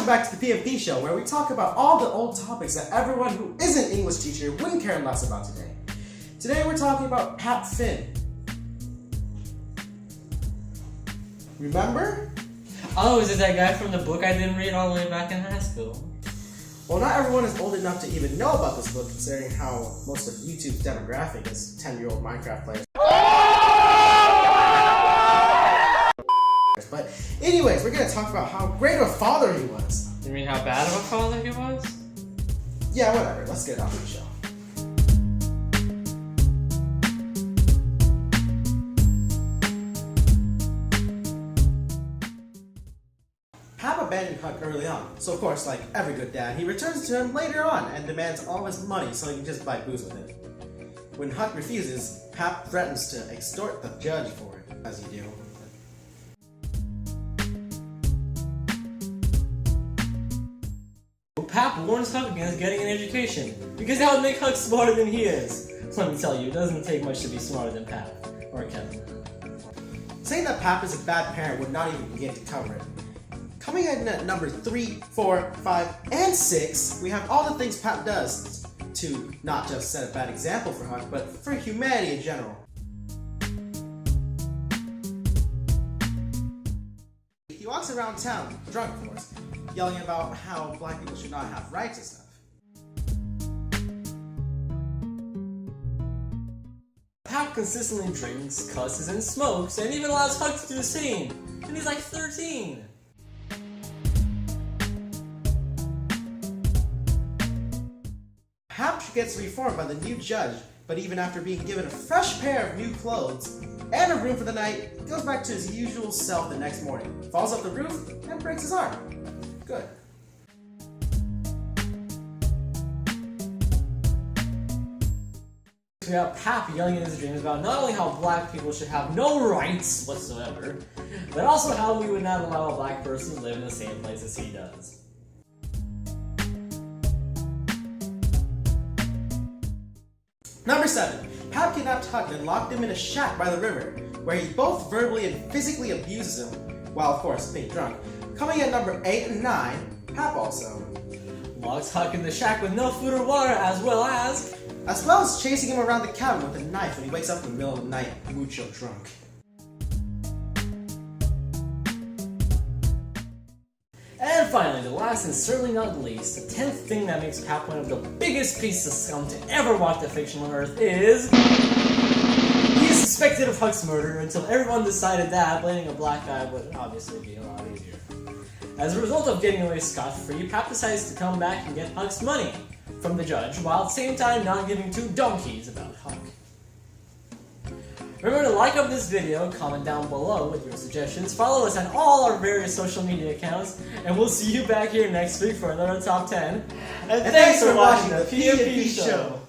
Welcome back to the PMP show, where we talk about all the old topics that everyone who isn't English teacher wouldn't care less about today. Today we're talking about Pat Finn. Remember? Oh, is it that guy from the book I didn't read all the way back in high school? Well, not everyone is old enough to even know about this book, considering how most of YouTube's demographic is 10-year-old Minecraft players. But anyways, we're going to talk about how great of a father he was. You mean how bad of a father he was? Yeah, whatever. Let's get on with the show. Pap abandoned Huck early on, so of course, like every good dad, he returns to him later on and demands all his money so he can just buy booze with it. When Huck refuses, Pap threatens to extort the judge for it, as you do. Pap warns Huck against getting an education, because that would make Huck smarter than he is. Let me tell you, it doesn't take much to be smarter than Pap, or Kevin. Saying that Pap is a bad parent would not even begin to cover it. Coming in at number 3, 4, 5, and 6, we have all the things Pap does to not just set a bad example for Huck, but for humanity in general. He walks around town, drunk of course, yelling about how black people should not have rights and stuff. Pap consistently drinks, cusses, and smokes, and even allows Huck to do the same. And he's like 13. Pap gets reformed by the new judge, but even after being given a fresh pair of new clothes and a room for the night, goes back to his usual self the next morning, falls off the roof, and breaks his arm. Good. We have Pap yelling in his dreams about not only how black people should have no rights whatsoever, but also how we would not allow a black person to live in the same place as he does. Number 7. Pap kidnapped Huck and locked him in a shack by the river, where he both verbally and physically abuses him, while of course being drunk. Coming at number 8 and 9, Pap also Locks Huck in the shack with no food or water, as well as chasing him around the cabin with a knife when he wakes up in the middle of the night, mucho drunk. And finally, the last and certainly not least, the 10th thing that makes Pap one of the biggest pieces of scum to ever walk the fictional earth is... he is suspected of Huck's murder until everyone decided that blaming a black guy would obviously be a lot easier. As a result of getting away scot-free, Pap decides to come back and get Huck's money from the judge, while at the same time not giving two donkeys about Huck. Remember to like up this video, comment down below with your suggestions, follow us on all our various social media accounts, and we'll see you back here next week for another Top 10. And thanks for watching the PMP Show!